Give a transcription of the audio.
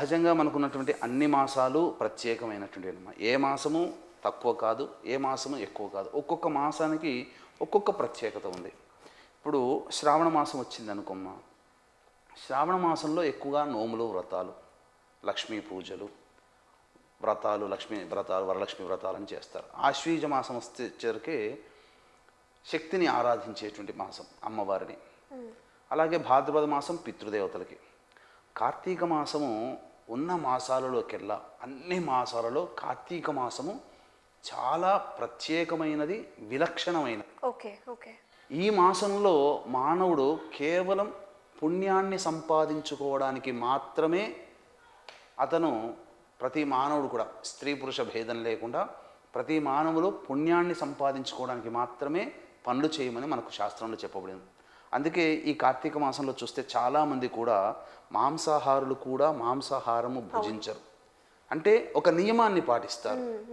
సహజంగా మనకున్నటువంటి అన్ని మాసాలు ప్రత్యేకమైనటువంటివి. ఏ మాసము తక్కువ కాదు, ఏ మాసము ఎక్కువ కాదు. ఒక్కొక్క మాసానికి ఒక్కొక్క ప్రత్యేకత ఉంది. ఇప్పుడు శ్రావణ మాసం వచ్చింది అనుకోమ్మా. శ్రావణ మాసంలో ఎక్కువగా నోములు, వ్రతాలు, లక్ష్మీ పూజలు, వ్రతాలు, లక్ష్మీ వ్రతాలు, వరలక్ష్మి వ్రతాలని చేస్తారు. ఆశ్వీజ మాసం వచ్చేసరికి శక్తిని ఆరాధించేటువంటి మాసం అమ్మవారిని. అలాగే భాద్రపద మాసం పితృదేవతలకి. కార్తీక మాసము ఉన్న మాసాలలోకెల్లా అన్ని మాసాలలో కార్తీక మాసము చాలా ప్రత్యేకమైనది, విలక్షణమైనది. Okay okay. ఈ మాసంలో మానవుడు కేవలం పుణ్యాన్ని సంపాదించుకోవడానికి మాత్రమే అతను, ప్రతి మానవుడు కూడా స్త్రీ పురుష భేదం లేకుండా ప్రతి మానవులు పుణ్యాన్ని సంపాదించుకోవడానికి మాత్రమే పనులు చేయమని మనకు శాస్త్రంలో చెప్పబడింది. అందుకే ఈ కార్తీక మాసంలో చూస్తే చాలామంది కూడా మాంసాహారులు కూడా మాంసాహారము భుజించరు. అంటే ఒక నియమాన్ని పాటిస్తారు.